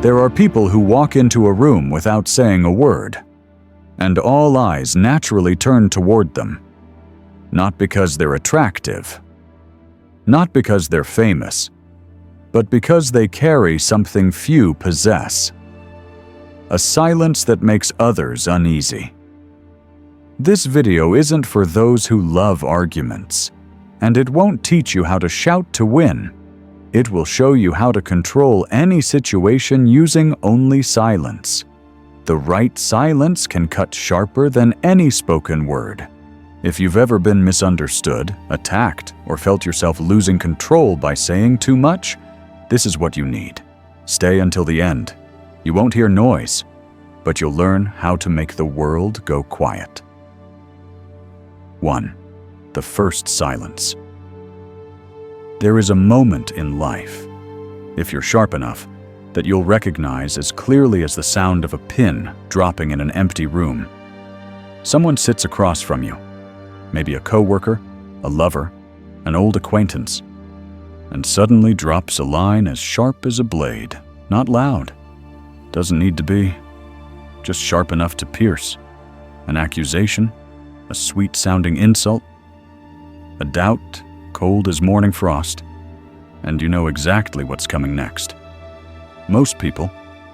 There are people who walk into a room without saying a word, and all eyes naturally turn toward them. Not because they're attractive, not because they're famous, but because they carry something few possess. A silence that makes others uneasy. This video isn't for those who love arguments, and it won't teach you how to shout to win. It will show you how to control any situation using only silence. The right silence can cut sharper than any spoken word. If you've ever been misunderstood, attacked, or felt yourself losing control by saying too much, this is what you need. Stay until the end. You won't hear noise, but you'll learn how to make the world go quiet. 1. The first silence. There is a moment in life, if you're sharp enough, that you'll recognize as clearly as the sound of a pin dropping in an empty room. Someone sits across from you, maybe a coworker, a lover, an old acquaintance, and suddenly drops a line as sharp as a blade. Not loud, doesn't need to be, just sharp enough to pierce. An accusation, a sweet-sounding insult, a doubt, cold as morning frost, and you know exactly what's coming next. Most people,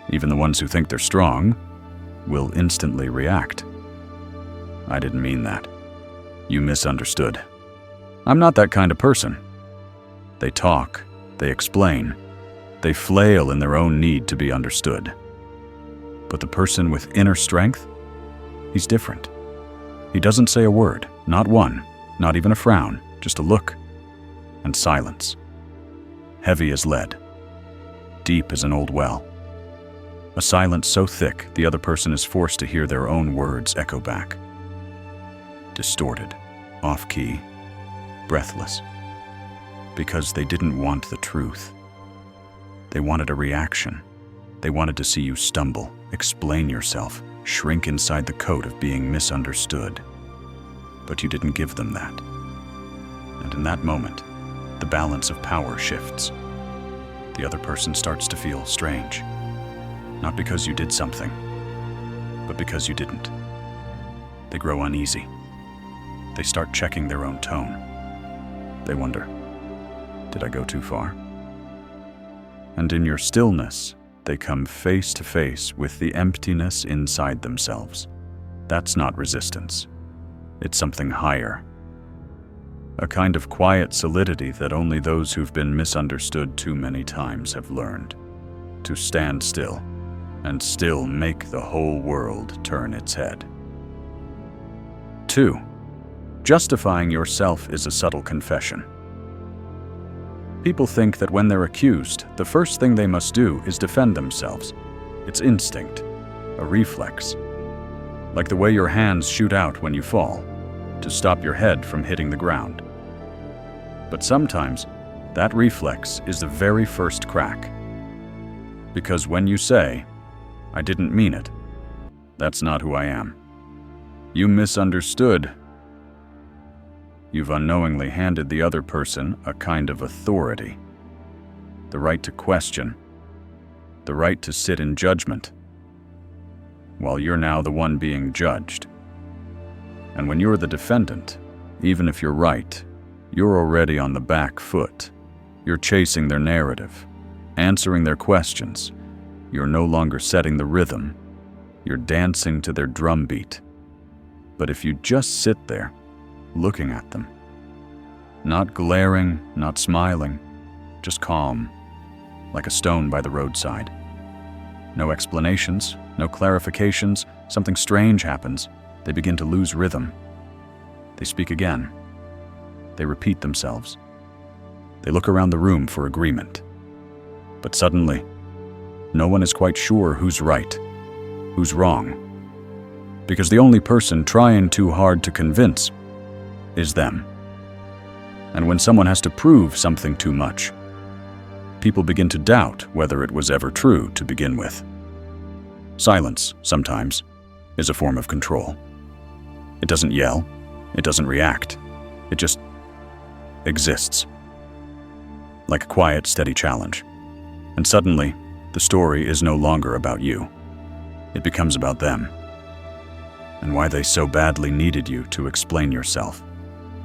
even the ones who think they're strong, will instantly react. I didn't mean that. You misunderstood. I'm not that kind of person. They talk, they explain, they flail in their own need to be understood. But the person with inner strength, he's different. He doesn't say a word, not one, not even a frown, just a look. And silence. Heavy as lead. Deep as an old well. A silence so thick the other person is forced to hear their own words echo back. Distorted, off-key, breathless. Because they didn't want the truth. They wanted a reaction. They wanted to see you stumble, explain yourself, shrink inside the coat of being misunderstood. But you didn't give them that. And in that moment, the balance of power shifts. The other person starts to feel strange. Not because you did something, but because you didn't. They grow uneasy. They start checking their own tone. They wonder, did I go too far? And in your stillness, they come face to face with the emptiness inside themselves. That's not resistance. It's something higher. A kind of quiet solidity that only those who've been misunderstood too many times have learned. To stand still, and still make the whole world turn its head. 2. Justifying yourself is a subtle confession. People think that when they're accused, the first thing they must do is defend themselves. It's instinct, a reflex. Like the way your hands shoot out when you fall, to stop your head from hitting the ground. But sometimes, that reflex is the very first crack. Because when you say, I didn't mean it, that's not who I am. You misunderstood. You've unknowingly handed the other person a kind of authority. The right to question. The right to sit in judgment. While you're now the one being judged. And when you're the defendant, even if you're right, you're already on the back foot. You're chasing their narrative, answering their questions. You're no longer setting the rhythm. You're dancing to their drumbeat. But if you just sit there, looking at them, not glaring, not smiling, just calm, like a stone by the roadside. No explanations, no clarifications, something strange happens. They begin to lose rhythm. They speak again. They repeat themselves. They look around the room for agreement. But suddenly, no one is quite sure who's right, who's wrong. Because the only person trying too hard to convince is them. And when someone has to prove something too much, people begin to doubt whether it was ever true to begin with. Silence, sometimes, is a form of control. It doesn't yell, it doesn't react, it just exists. Like a quiet, steady challenge. And suddenly, the story is no longer about you. It becomes about them, and why they so badly needed you to explain yourself.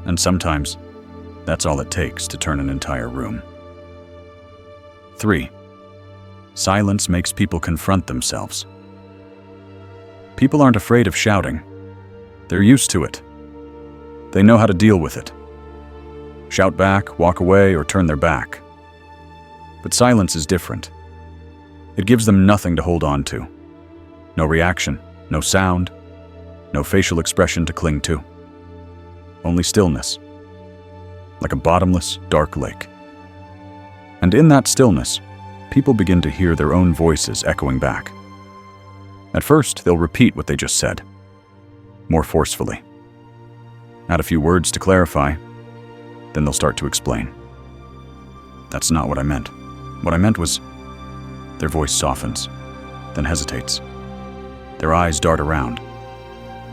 And sometimes, that's all it takes to turn an entire room. 3. Silence makes people confront themselves. People aren't afraid of shouting. They're used to it. They know how to deal with it. Shout back, walk away, or turn their back. But silence is different. It gives them nothing to hold on to. No reaction, no sound, no facial expression to cling to. Only stillness, like a bottomless, dark lake. And in that stillness, people begin to hear their own voices echoing back. At first, they'll repeat what they just said, more forcefully. Add a few words to clarify, then they'll start to explain. That's not what I meant. What I meant was, their voice softens, then hesitates. Their eyes dart around,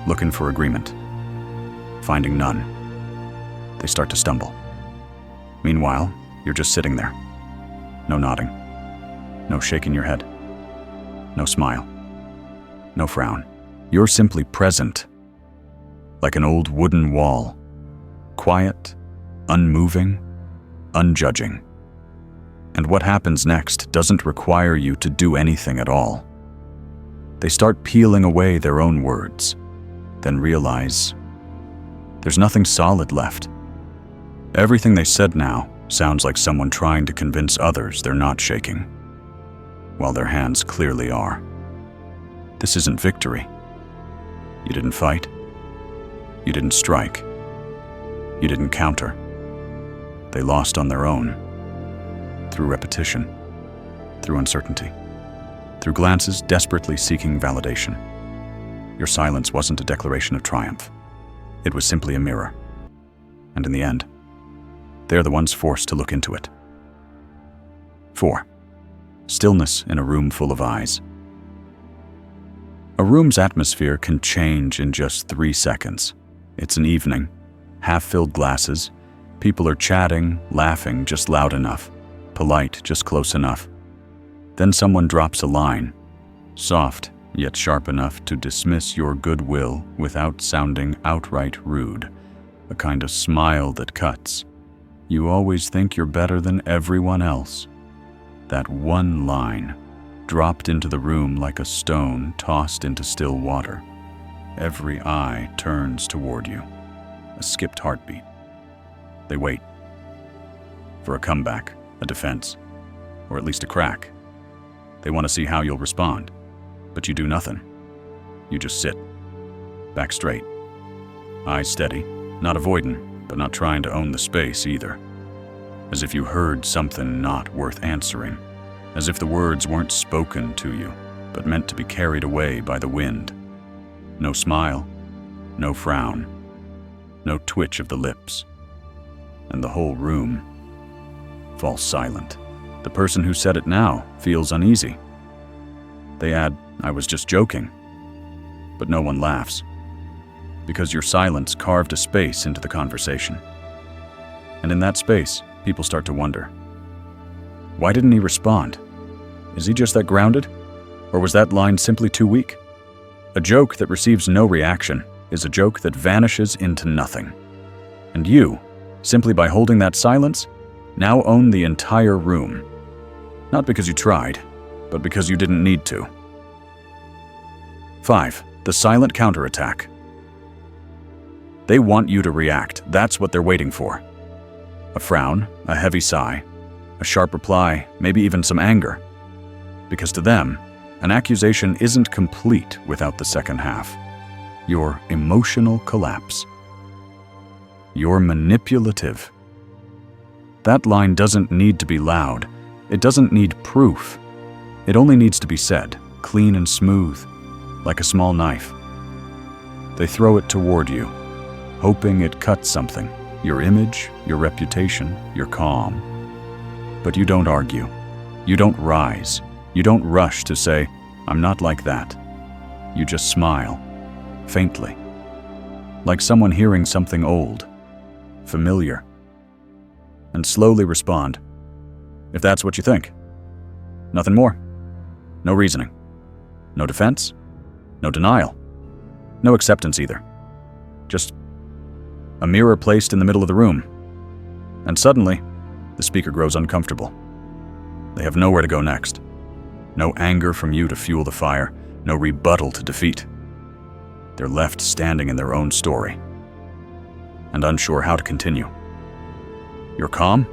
looking for agreement. Finding none, they start to stumble. Meanwhile, you're just sitting there. No nodding, no shaking your head, no smile, no frown. You're simply present, like an old wooden wall, quiet, unmoving, unjudging. And what happens next doesn't require you to do anything at all. They start peeling away their own words, then realize there's nothing solid left. Everything they said now sounds like someone trying to convince others they're not shaking, while their hands clearly are. This isn't victory. You didn't fight. You didn't strike. You didn't counter. They lost on their own, through repetition, through uncertainty, through glances desperately seeking validation. Your silence wasn't a declaration of triumph. It was simply a mirror. And in the end, they're the ones forced to look into it. 4. Stillness in a room full of eyes. A room's atmosphere can change in just 3 seconds. It's an evening, half-filled glasses, people are chatting, laughing just loud enough, polite just close enough. Then someone drops a line, soft yet sharp enough to dismiss your goodwill without sounding outright rude, a kind of smile that cuts. You always think you're better than everyone else. That one line, dropped into the room like a stone tossed into still water. Every eye turns toward you, a skipped heartbeat. They wait for a comeback, a defense, or at least a crack. They want to see how you'll respond, but you do nothing. You just sit, back straight, eyes steady, not avoiding, but not trying to own the space either. As if you heard something not worth answering, as if the words weren't spoken to you, but meant to be carried away by the wind. No smile, no frown, no twitch of the lips, and the whole room falls silent. The person who said it now feels uneasy. They add, "I was just joking," but no one laughs, because your silence carved a space into the conversation. And in that space, people start to wonder, why didn't he respond? Is he just that grounded? Or was that line simply too weak? A joke that receives no reaction is a joke that vanishes into nothing. And you, simply by holding that silence, now own the entire room. Not because you tried, but because you didn't need to. 5. The silent counterattack. They want you to react. That's what they're waiting for. A frown, a heavy sigh, a sharp reply, maybe even some anger. Because to them, an accusation isn't complete without the second half. Your emotional collapse. You're manipulative. That line doesn't need to be loud. It doesn't need proof. It only needs to be said, clean and smooth, like a small knife. They throw it toward you, hoping it cuts something, your image, your reputation, your calm. But you don't argue. You don't rise. You don't rush to say, "I'm not like that." You just smile, faintly, like someone hearing something old, familiar, and slowly respond, "If that's what you think. Nothing more. No reasoning. No defense. No denial. No acceptance either. Just a mirror placed in the middle of the room. And suddenly, the speaker grows uncomfortable. They have nowhere to go next. No anger from you to fuel the fire. No rebuttal to defeat. They're left standing in their own story and unsure how to continue. You're calm?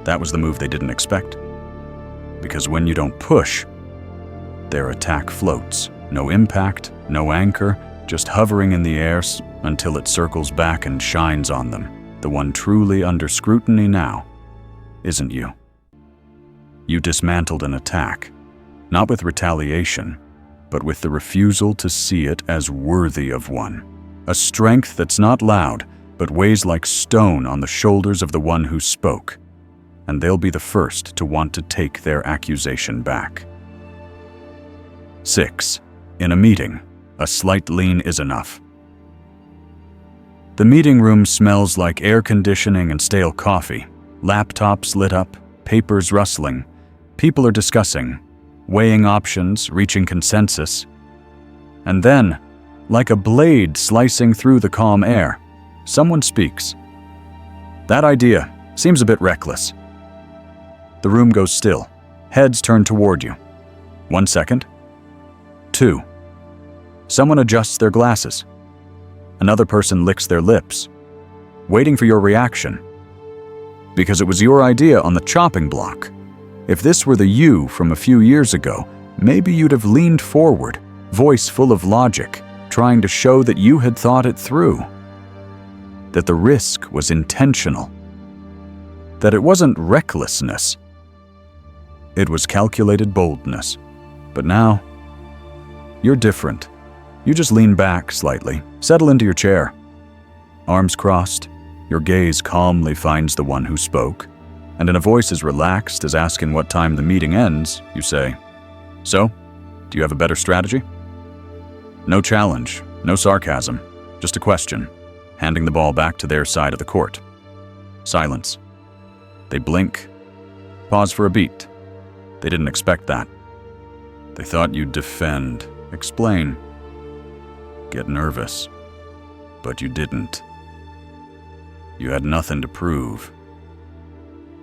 That was the move they didn't expect. Because when you don't push, their attack floats. No impact, no anchor, just hovering in the air until it circles back and shines on them. The one truly under scrutiny now isn't you. You dismantled an attack, not with retaliation, but with the refusal to see it as worthy of one. A strength that's not loud, but weighs like stone on the shoulders of the one who spoke, and they'll be the first to want to take their accusation back. 6. In a meeting, a slight lean is enough. The meeting room smells like air conditioning and stale coffee. Laptops lit up, papers rustling. People are discussing, weighing options, reaching consensus. And then, like a blade slicing through the calm air, someone speaks. That idea seems a bit reckless. The room goes still. Heads turn toward you. 1 second. 2. Someone adjusts their glasses. Another person licks their lips, waiting for your reaction. Because it was your idea on the chopping block. If this were the you from a few years ago, maybe you'd have leaned forward, voice full of logic, trying to show that you had thought it through. That the risk was intentional. That it wasn't recklessness. It was calculated boldness. But now, you're different. You just lean back slightly, settle into your chair. Arms crossed, your gaze calmly finds the one who spoke, and in a voice as relaxed as asking what time the meeting ends, you say, "So, do you have a better strategy?" No challenge, no sarcasm, just a question, handing the ball back to their side of the court. Silence. They blink, pause for a beat. They didn't expect that. They thought you'd defend, explain, get nervous, but you didn't. You had nothing to prove.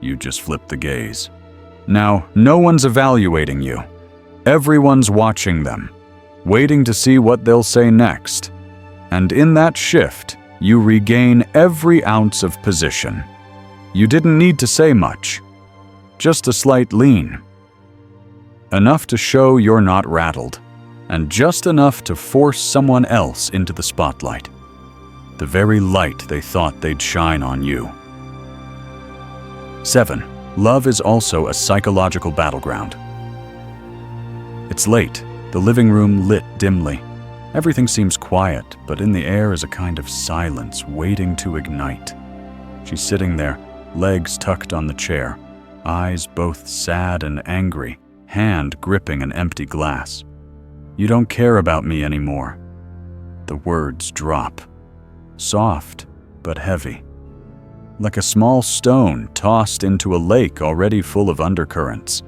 You just flipped the gaze. Now, no one's evaluating you. Everyone's watching them, waiting to see what they'll say next. And in that shift, you regain every ounce of position. You didn't need to say much, just a slight lean. Enough to show you're not rattled, and just enough to force someone else into the spotlight. The very light they thought they'd shine on you. 7. Love is also a psychological battleground. It's late, the living room lit dimly. Everything seems quiet, but in the air is a kind of silence waiting to ignite. She's sitting there, legs tucked on the chair, eyes both sad and angry, hand gripping an empty glass. "You don't care about me anymore." The words drop. Soft, but heavy. Like a small stone tossed into a lake already full of undercurrents.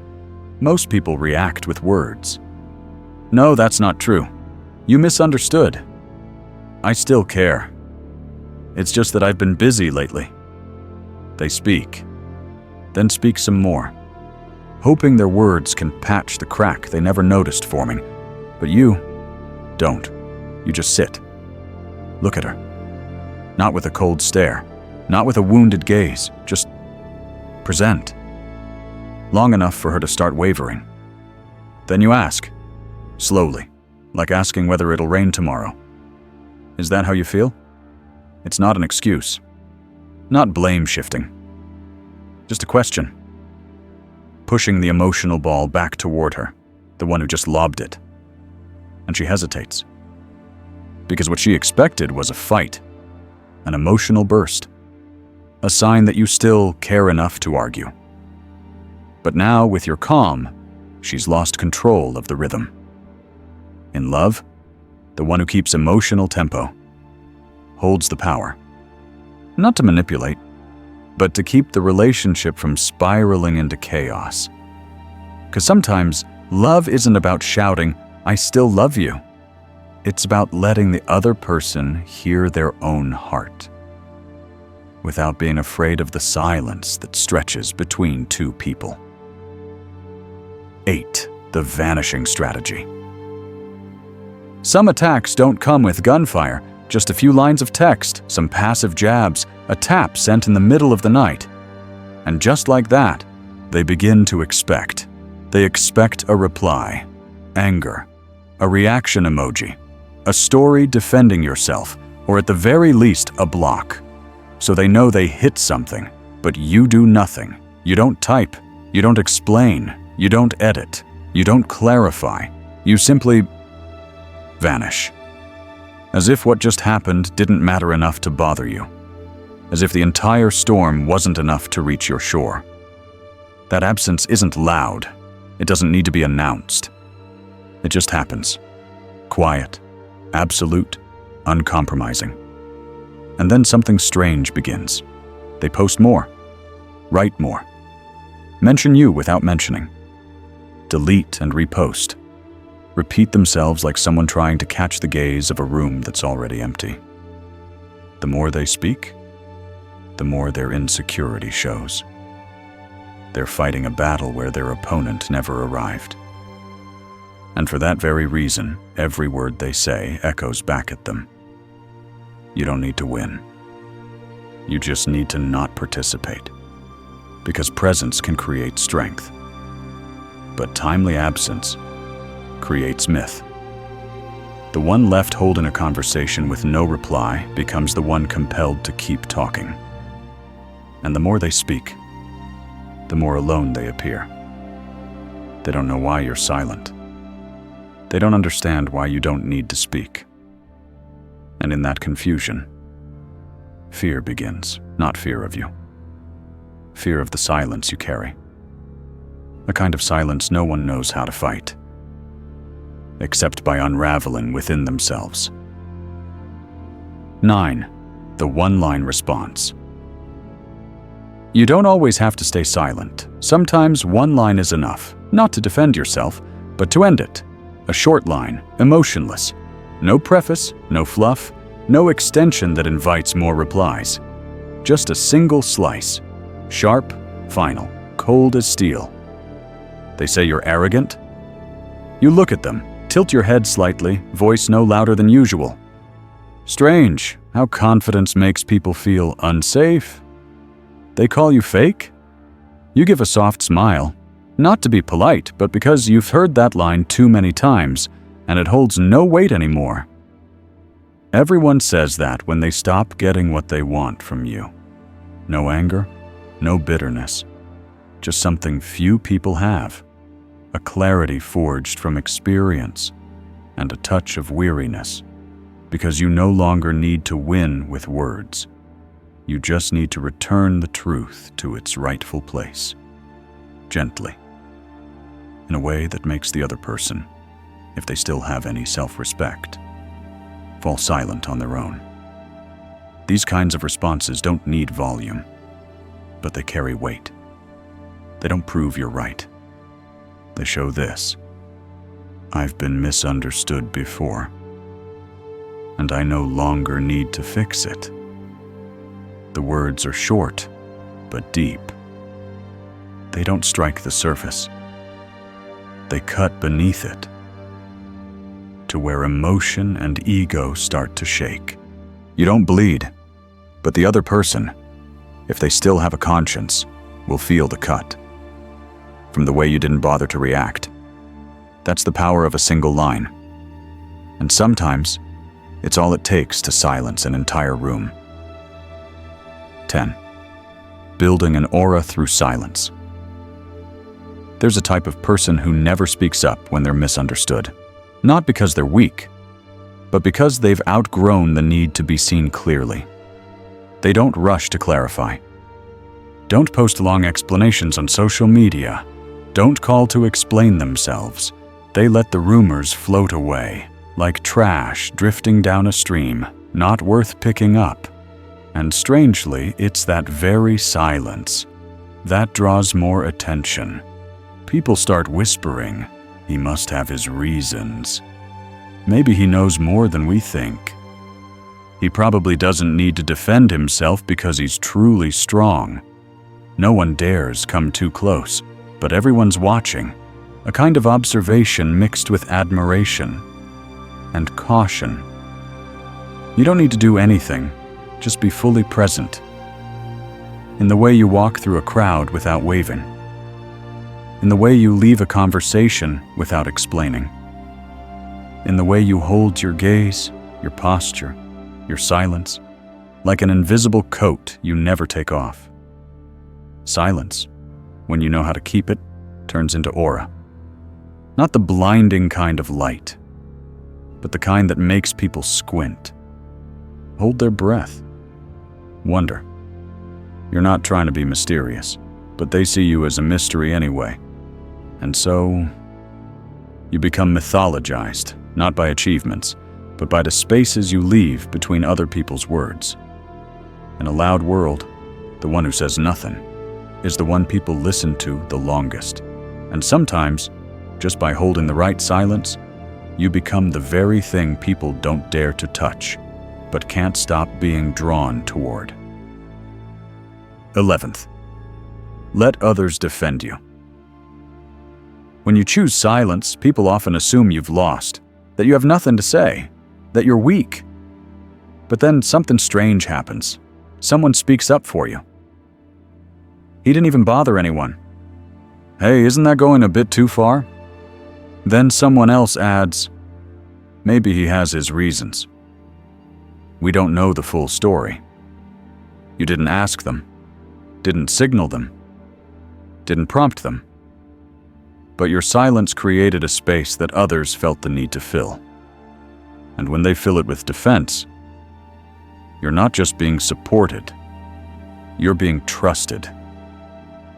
Most people react with words. "No, that's not true. You misunderstood. I still care. It's just that I've been busy lately." They speak, then speak some more, hoping their words can patch the crack they never noticed forming. But you don't. You just sit. Look at her. Not with a cold stare, not with a wounded gaze, just present. Long enough for her to start wavering. Then you ask, slowly, like asking whether it'll rain tomorrow. "Is that how you feel?" It's not an excuse. Not blame shifting. Just a question. Pushing the emotional ball back toward her, the one who just lobbed it. And she hesitates. Because what she expected was a fight, an emotional burst, a sign that you still care enough to argue. But now, with your calm, she's lost control of the rhythm. In love, the one who keeps emotional tempo, holds the power. Not to manipulate, but to keep the relationship from spiraling into chaos. Because sometimes, Love isn't about shouting, "I still love you." It's about letting the other person hear their own heart, without being afraid of the silence that stretches between two people. 8. The Vanishing Strategy. Some attacks don't come with gunfire, just a few lines of text, some passive jabs, a tap sent in the middle of the night. And just like that, they begin to expect. They expect a reply, anger, a reaction emoji, a story defending yourself, or at the very least, a block. So they know they hit something, but you do nothing. You don't type, you don't explain, you don't edit, you don't clarify. You simply vanish. As if what just happened didn't matter enough to bother you. As if the entire storm wasn't enough to reach your shore. That absence isn't loud. It doesn't need to be announced. It just happens. Quiet, absolute, uncompromising. And then something strange begins. They post more, write more, mention you without mentioning, delete and repost, repeat themselves like someone trying to catch the gaze of a room that's already empty. The more they speak, the more their insecurity shows. They're fighting a battle where their opponent never arrived. And for that very reason, every word they say echoes back at them. You don't need to win. You just need to not participate. Because presence can create strength. But timely absence creates myth. The one left holding a conversation with no reply becomes the one compelled to keep talking. And the more they speak, the more alone they appear. They don't know why you're silent. They don't understand why you don't need to speak. And in that confusion, fear begins, not fear of you. Fear of the silence you carry. A kind of silence no one knows how to fight, except by unraveling within themselves. 9. The one-line response. You don't always have to stay silent. Sometimes one line is enough, not to defend yourself, but to end it. A short line, emotionless. No preface, no fluff, no extension that invites more replies. Just a single slice. Sharp, final, cold as steel. They say you're arrogant? You look at them, tilt your head slightly, voice no louder than usual. Strange how confidence makes people feel unsafe. They call you fake? You give a soft smile, not to be polite, but because you've heard that line too many times, and it holds no weight anymore. Everyone says that when they stop getting what they want from you. No anger, no bitterness, just something few people have. A clarity forged from experience, and a touch of weariness, because you no longer need to win with words. You just need to return the truth to its rightful place, gently, in a way that makes the other person, if they still have any self-respect, fall silent on their own. These kinds of responses don't need volume, but they carry weight. They don't prove you're right. They show this: I've been misunderstood before, and I no longer need to fix it. The words are short, but deep. They don't strike the surface. They cut beneath it, to where emotion and ego start to shake. You don't bleed, but the other person, if they still have a conscience, will feel the cut. From the way you didn't bother to react. That's the power of a single line. And sometimes, it's all it takes to silence an entire room. 10. Building an aura through silence. There's a type of person who never speaks up when they're misunderstood. Not because they're weak, but because they've outgrown the need to be seen clearly. They don't rush to clarify. Don't post long explanations on social media. Don't call to explain themselves. They let the rumors float away, like trash drifting down a stream, not worth picking up. And strangely, it's that very silence that draws more attention. People start whispering, He must have his reasons. Maybe he knows more than we think. He probably doesn't need to defend himself because he's truly strong. No one dares come too close, but everyone's watching. A kind of observation mixed with admiration and caution. You don't need to do anything, just be fully present. In the way you walk through a crowd without waving. In the way you leave a conversation without explaining. In the way you hold your gaze, your posture, your silence, like an invisible coat you never take off. Silence, when you know how to keep it, turns into aura. Not the blinding kind of light, but the kind that makes people squint, hold their breath, wonder. You're not trying to be mysterious, but they see you as a mystery anyway. And so, you become mythologized, not by achievements, but by the spaces you leave between other people's words. In a loud world, the one who says nothing is the one people listen to the longest. And sometimes, just by holding the right silence, you become the very thing people don't dare to touch, but can't stop being drawn toward. 11th, let others defend you. When you choose silence, people often assume you've lost, that you have nothing to say, that you're weak. But then something strange happens. Someone speaks up for you. He didn't even bother anyone. Hey, isn't that going a bit too far? Then someone else adds, maybe he has his reasons. We don't know the full story. You didn't ask them, didn't signal them, didn't prompt them. But your silence created a space that others felt the need to fill. And when they fill it with defense, you're not just being supported, you're being trusted.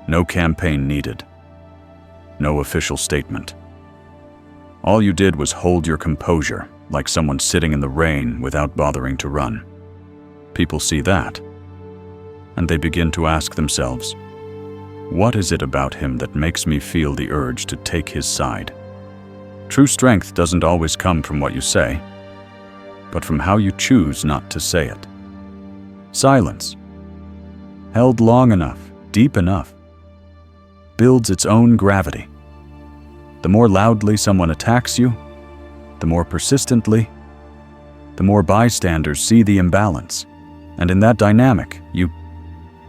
No campaign needed. No official statement. All you did was hold your composure, like someone sitting in the rain without bothering to run. People see that, and they begin to ask themselves, what is it about him that makes me feel the urge to take his side? True strength doesn't always come from what you say, but from how you choose not to say it. Silence, held long enough, deep enough, builds its own gravity. The more loudly someone attacks you, the more persistently, the more bystanders see the imbalance. And in that dynamic, you,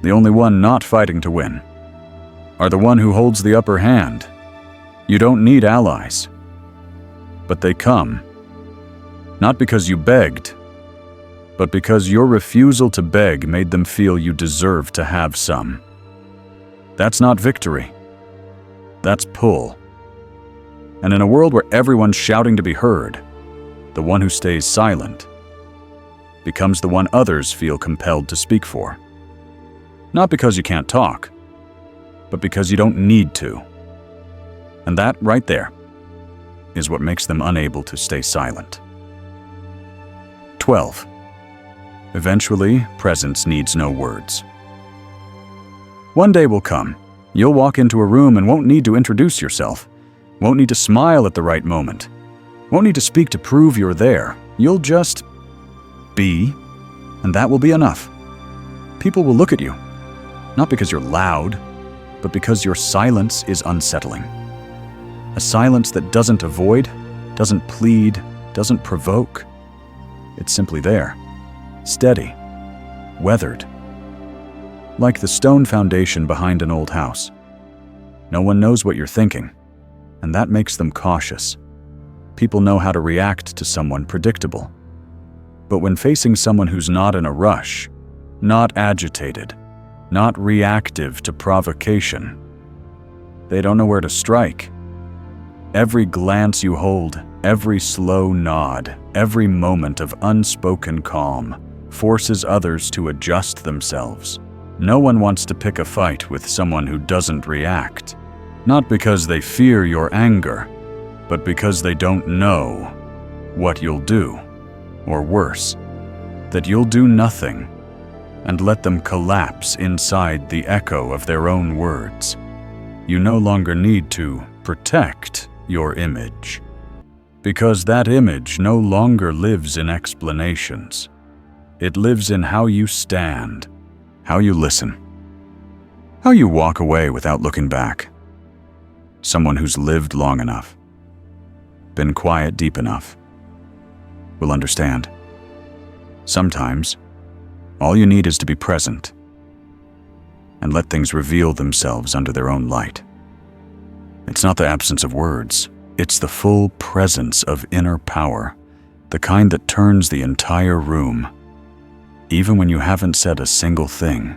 the only one not fighting to win, are the one who holds the upper hand. You don't need allies, but they come, not because you begged, but because your refusal to beg made them feel you deserve to have some. That's not victory. That's pull. And in a world where everyone's shouting to be heard, the one who stays silent becomes the one others feel compelled to speak for. Not because you can't talk, but because you don't need to. And that right there is what makes them unable to stay silent. 12. Eventually, presence needs no words. One day will come. You'll walk into a room and won't need to introduce yourself. Won't need to smile at the right moment. Won't need to speak to prove you're there. You'll just be, and that will be enough. People will look at you, not because you're loud, but because your silence is unsettling. A silence that doesn't avoid, doesn't plead, doesn't provoke. It's simply there, steady, weathered. Like the stone foundation behind an old house. No one knows what you're thinking, and that makes them cautious. People know how to react to someone predictable. But when facing someone who's not in a rush, not agitated, not reactive to provocation, they don't know where to strike. Every glance you hold, every slow nod, every moment of unspoken calm forces others to adjust themselves. No one wants to pick a fight with someone who doesn't react, not because they fear your anger, but because they don't know what you'll do, or worse, that you'll do nothing and let them collapse inside the echo of their own words. You no longer need to protect your image. Because that image no longer lives in explanations. It lives in how you stand, how you listen, how you walk away without looking back. Someone who's lived long enough, been quiet deep enough, will understand. Sometimes, all you need is to be present and let things reveal themselves under their own light. It's not the absence of words, it's the full presence of inner power, the kind that turns the entire room, even when you haven't said a single thing.